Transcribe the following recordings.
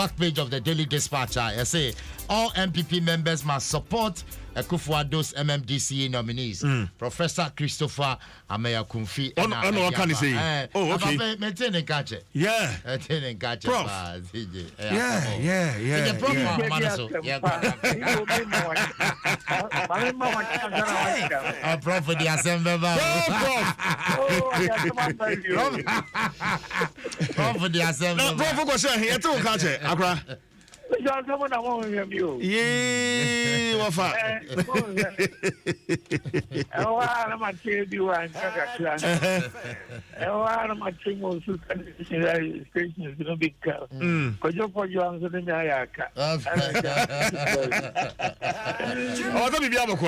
back page of the Daily Dispatch. I say all MPP members must support Akufo-Addo's MMDCE nominees. Professor Christopher Ameyaw Akumfi. What can you say? Oh, okay. Yeah. Prof. Yeah. Prof for the assembly. Prof for the assembly. No, Prof for question here to catch it. Akra. Yeah, what for? I'm a tell you, I'm a thing also station is no big car. Because you're for you answer the Nayaka. Oh, don't be able to.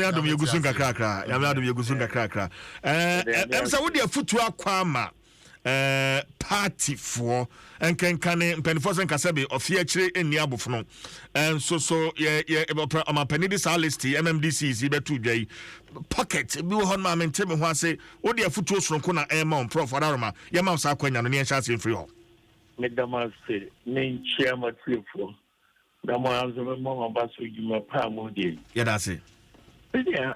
Adom Yugusunga Krakra. Adom Yugusunga Krakra. So, what do you foot to Aquama? Party for and can penforce and Kasabi of Fiacre in Yabufono. And so my penidis list MMDCE B2J pocket Bill Honma and Tim who say, what do you foot from Kona Airmon Prof Arama, Yamam Sakwen and the Chas in free. Make the master name chairman for the ones of a moment bus with you, my palm. Yeah, that's it. Yeah.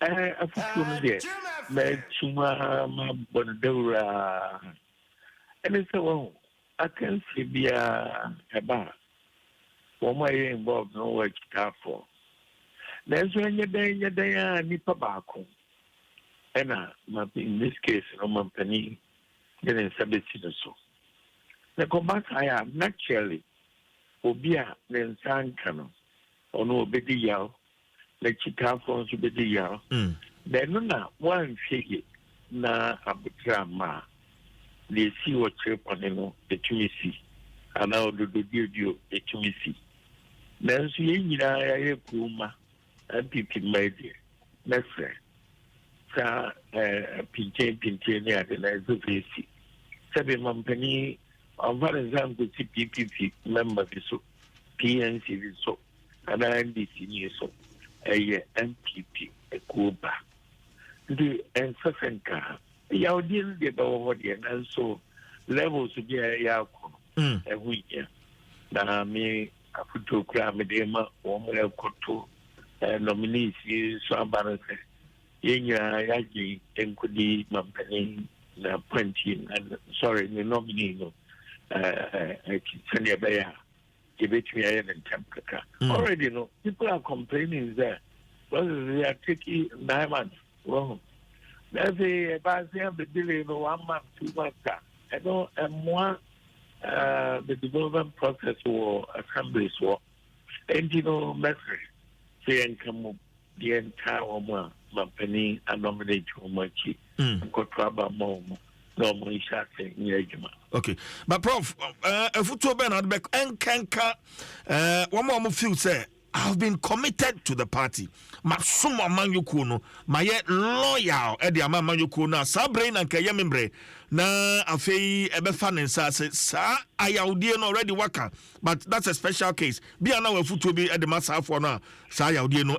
I think Chuma Bondora and it's a I can see be a bar. For my involved no work for. There's when you're there, Nipa Baco. And in this case, Roman Penny, getting subject to so. The combat I am naturally Obia, then San Cano, or no Betty Yao. Like Chicago to be the year. Then na one figure na abutrama. They see what Chereponi no the tumisi. And now do the tumisi. Then see ya kuma MPP made next year. Sa pinche near the nice of AC. 7 company of for example PPP member so PNC so and MMDCE so. MPP Cuba. The Ensasenka, Yaudin de Bawadian, and so levels to be a Yako a week. Now, me, I put to Cramedema, or Koto, nominees, Swabaran, Yenya Yagi, Enkudi, Mampani, Puentin, and sorry, the nominee, Sanya Baya. Give it to me and Templaka. Already, people are complaining there. Well, they are taking 9 months. Well, there's a of the delay 1 month, 2 months. I know, and more the development process or assemblies war. And message saying come the entire woman, Mampani, and nominate Umachi, and Kotraba Mom. Okay, but Prof, a football Bernard Beck and Kanka, one more few say, I've been committed to the party. Masuma Manyukuno, my yet loyal Eddie Amamanyukuna, Sabrain and Kayamimbre. Na afei ebefan nsa sa ayawdie already waka, but that's a special case. Be na we futu bi edema safo no sa ayawdie no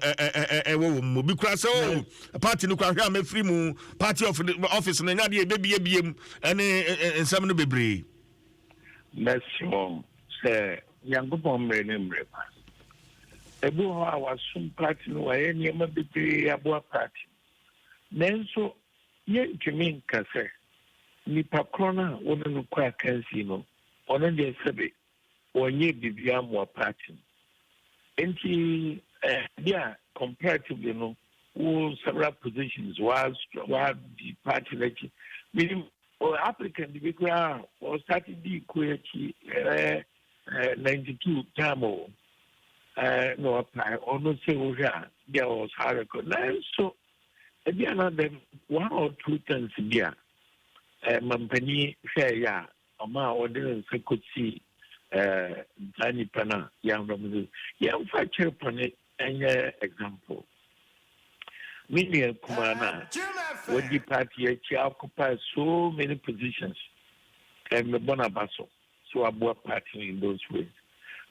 wo mo bi kura so party no kura hwa me free mu party of the office na nya de biem ene nsam no bebre. Mesmo se yango bomre ne mrepa. Ebu ho awasum party no wa ye niam bebre abo party. Nenso ye ntumi nkase nipa krona wona no kwa kansi no ona de sebe onye bibia mo party enti dia comparatively no wo several positions was the party like meaning or applicant the ground or started the equity 92 tamo no apply or no say there was hard so another 1 or 2 things there Mampani fair ya ama ordinance could see Tani Pana young Ramu. Yeah, for Chereponi and example. Media Kumana when the party occupies so many positions and the Bonabaso, so a party in those ways.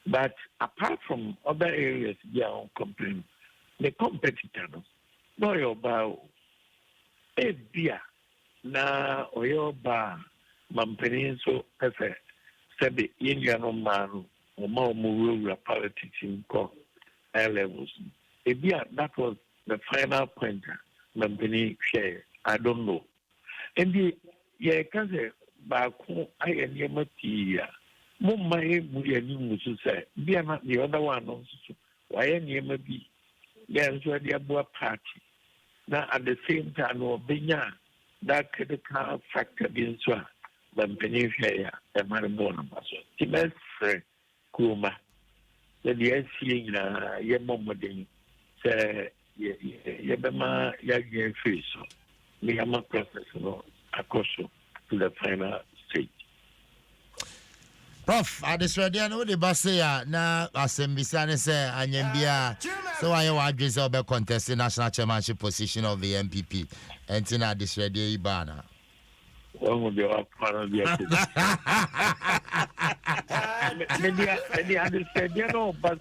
But apart from other areas they are complaining, the competitor no your bow a beer. Na oyoba mampani so pese sebe yenya no man o ma o mu politics in ko levels ebia that was the final point mampani share I don't know and the ye kaze ba ko ayeni matia mo mai mu ye ni mu so say bia na the other one no so why ni ma bi ya so dia bo party na at the same time no benya that critical factor being so mampani share e mare bona baso ti mesre kuma the DSC na ye momodin say ye bema ya ge face we have a process no akoso to the final stage. Prof, at this radio no the basaya na asembisa ne say anyambia so why you advise about contesting national chairmanship position of the MPP and na this radio ibana. One of the part of the maybe understand you know but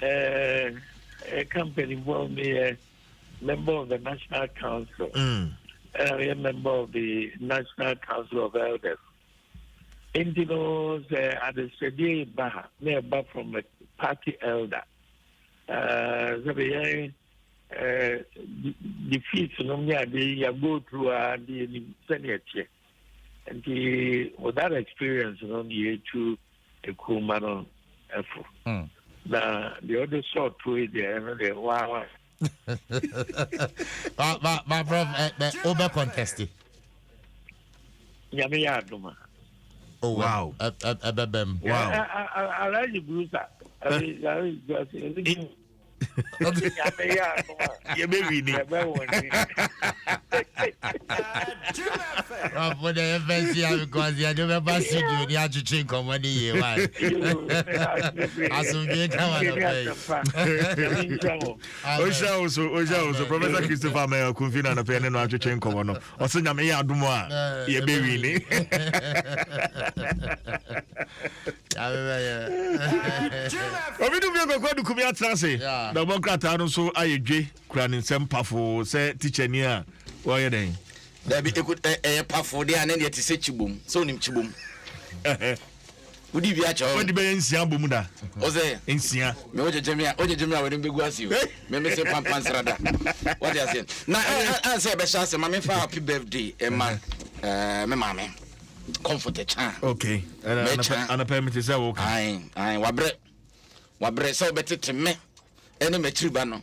a company involved me a member of the National Council and I am a member of the National Council of Elders. And you know, at the study bar, nearby from a party elder. The fees, they go through the Senate. And with that experience, only to a cool man on effort. Now, the other sort to it, they're wow. My brother, over contested. Ameyaw Akumfi. Oh wow! Wow! I like the blues. You may read it. For the FNC, because you never see you, you have to change on 1 year. As soon as also, Professor Christopher Ameyaw Akumfi na pen and to change on. Also, Ameyaw Akumfi, you may read it. Obi do be go to Kumia Transe. Democrat so ayedwe kura nsem pafo say teacher ni a wo ye den. Da bi ekut pafo de ane de te se chibom. So nim chibom. Udi bi a cho. Wodi be nsia bom da. O say nsia. Me oje jemia we dem begu asi o. Me say pampan srada. What you say? Na I say be sha say ma me fa happy birthday e ma me mama. Comfort the chan. Okay. And a permit is okay. Aye, wabre so betete me. Ene metri ba no.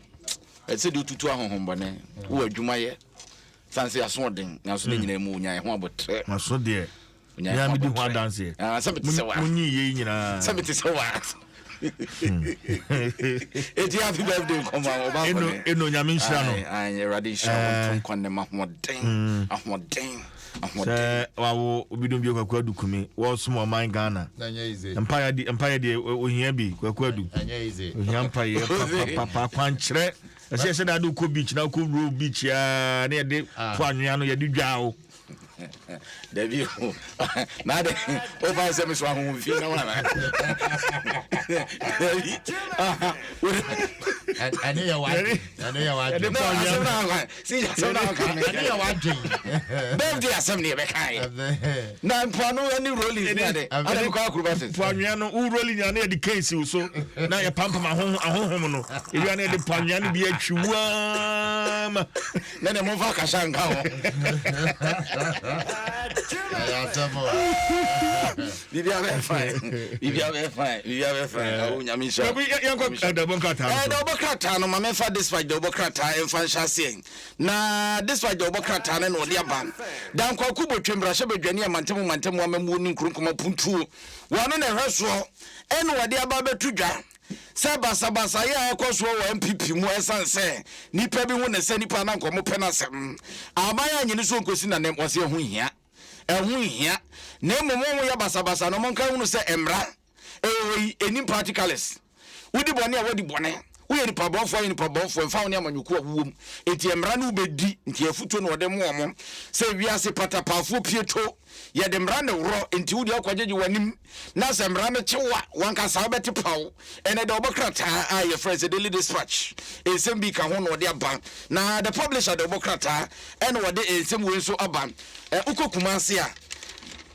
E se di tutu ahohombone. Wo adwuma ye. Sanse aso den. Na so nyina mu nya ho abotre. Maso de. Ya me di ho dance ye. Ah, se betese wa. Munyi ye nyina. Se betese wa. Eti happy birthday koma oba ko ne. Eno nyame nhira no. Aye, ready show ton konne mahmoden. Ahmoden. Wawo obidum bi Akufo-Addo kumi wo somo man Ghana empire di ohia bi Akufo-Addo ohia empire papa kwankyere ese da do ko beach na ko ro beach ya na de fo anwea no ye de dwao David na de o ba se me so ahun fi na wa I know birthday assembly be kai na mpano any rolling na de adam ko akrobasis panwea no u rolling na de case so na ye pampa ahonhom no ewi na de panwea no bi atwiwa na de mo fa ka shanka ho Bibi ave fine o nyami sha yanko Democrat no mama fa this fight Democrat en fan chasing na this fight Democrat na no dia ban dan kwaku botwembra hye bedwane amantemu amamu ni nkronkoma puntu wano na hweso en wode aba betudwa sabasa ya ekoso wo MPP mu esanse nipa bi hu ne se nipa na nkomo penasem amaya nyini so nkosi na ne wose hu hia na momo ya basabasa no monka hu se emra eni practicals wodi bone a wodi bone we ni pabonfo mfa woni amanyuku awuom enti emra no bedi enti afuto no de mo se wiase patapafo pieto ye de mra ne woro enti wudi akwajeje wanim na se mra ne chewa wanka sa beti paw ene de obokrata aye Prez Daily Dispatch esem bi ka ho no de aba na the publisher de obokrata ene wode esem we so aba ukokuma se a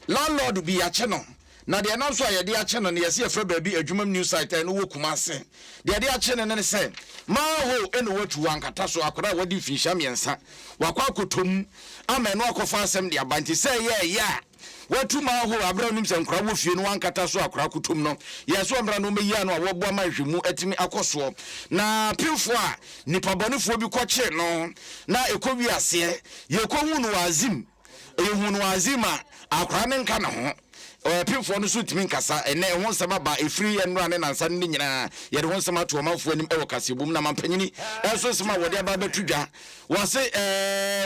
landlord bi ya che no na de na so ayede a che no ne yesi efra baabi adwumam news site no wo kuma se de a che no ne se ma ho ene watu wankata so akora wadi finsha miensa wakwa kotom ameno akofa asem de abanti se ye ya watu ma ho abra nim se nkora wo fie no wankata so akora kotom no yeso amra no meyi ano awobo ma hwemu atimi akoso na pimfo a nipa bonefo bi koche no na ekowi ase ye kohu no azim ehunu azima akora ne nka na ho pimfo no so timi nkasa ene ho nsema ba efiri enra ne nansa ne nyina ye de ho nsema to manfo anim ewo kasebum na mampanyini enso nsema wode aba betudwa wose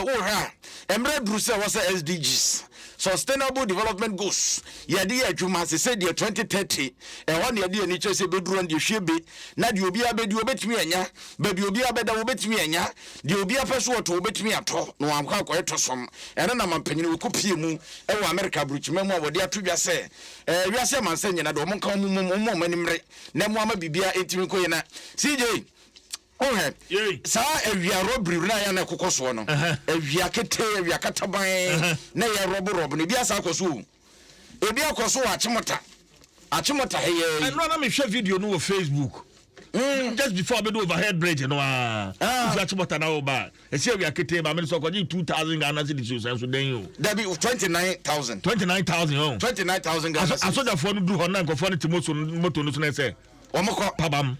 wo ha emre bruse wose SDGs Sustainable Development Goals yadi adwuma se say the 2030 ho ne yadi ani chese beduru ndi hwebe na de obi abedi obetimi anya ba bi obi abeda obetimi anya de obi apeso oto obetimi ato no amka akoyeto som ene na mampanyini wokopie mu ewo America bruchima mu awode atodwa se wiase manse nyina de omonka mu manimre na mu ama bibia etimi koyena CJ ohe sa awia robbery na ya na kokoso no awia kete awia kataban na ya rob ne bia sa koso ebi akoso achimota heye I know na me share video no on Facebook just before I do overhead bridge no achimota na oba e say awia kete ba me so ko 2000 Ghana cedis so den yo there be 29000 Ghana asoja for no do hona nkofo no timoso moto no so na say omoko pabam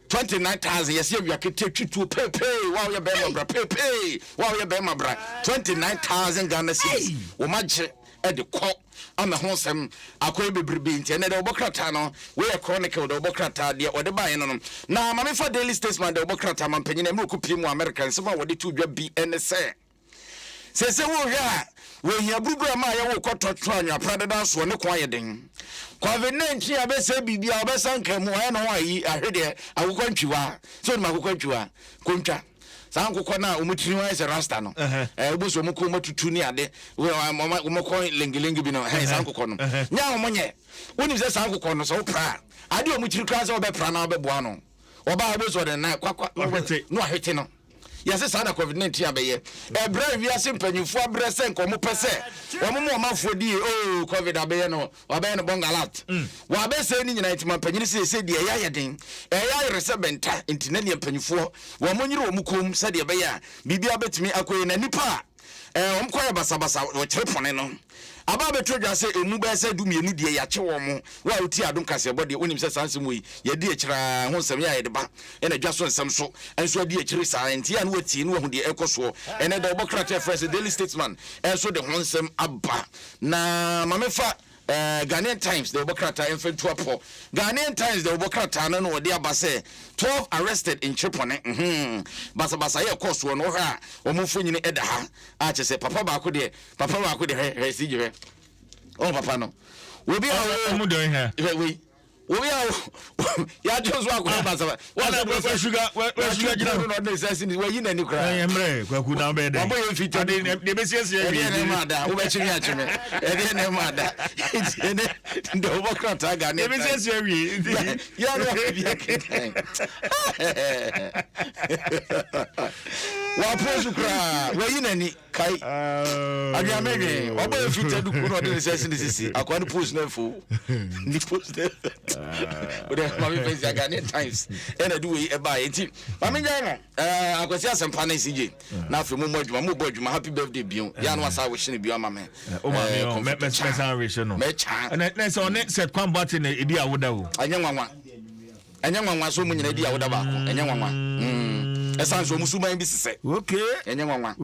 29,000 yes you can take to pepe wow you be my bra pepe wow you be my bra 29,000 Ghana cedis wo magye e de ko ama ho sem akoy bebrebe nti ene de obokrata no we chronicle de obokrata de ode bae no na ma me for Daily Statesman de obokrata man panyin na me ko pie mu American se ma wode to dwa BNS se wo hwa we hia burubura ma ya wo kototro anwa pradeda so ne kwa yeden COVID-19 abese bibia obesanka mu ya no ayi ahwede akokwantwiwa so ni makokwantwiwa kontwa sankukọ na omutiri wa ese rasta no oboso muko matutu ni ade we omoko lengelengi bi no sankukọ no nya omonye woni se sankukọ no so pra ade omutiri kra se obepra na obeboa no oba oboso de na kwakwa no ahwete no yase sa na COVID-19 abeye ebra wiase mpanyimfo abra se nko mo pese omo mafo die COVID abeye no abeye no bongalat wa abese ni nyina ntima mpanyini se die ya yeden ya resebenta intina ne mpanyimfo wo mo nyire wo mukom se de beye bibia betimi akoye na nipa omkoye basabasa wo Chereponi no aba betodwa se emu ba se du mienu die ya che wo mo wa oti Adom kasebo de onim se sansem wi ye die kira ho nsem ya ye de ba ena Dwaso Nsem so enso die kiri sa enti ya no ati no hu de ekoso ena de obokrata Prez Daily Statesman enso de ho nsem aba na mamefa Ghanaian Times the obokrata enfetu apo Ghanaian Times the obokrata no de abase 12 arrested in Chereponi basa ye koso no ha omufo nyine eda ha a chese papa ba ko de he sijire papa no we be omu de he we ya jozo akwa basa wala sugar jina no no sense ni we yin ni kra emre kwaku na be de abo ye fita de be sie ne mada wo be chimi achime ne mada ndo obokrata Ghanaian de be sie wi ya no bi aketan wa pozu kra we yin ni kai abia mege obo ye fita du kuno de sense ni sisi akwa ni post na fo ni post ode mami pese Ghanaian Times ena do we eba enti mami jana akwasi asempa na CJ na afi mo adwuma happy birthday bio ya no asa wo hye ne bio amame o mami me san wish no me cha na so ne set kwambate na edi awoda wo anya nwanwa so mu nyina edi awoda ba ko anya nwanwa esan so musuman bi sese okay anya nwanwa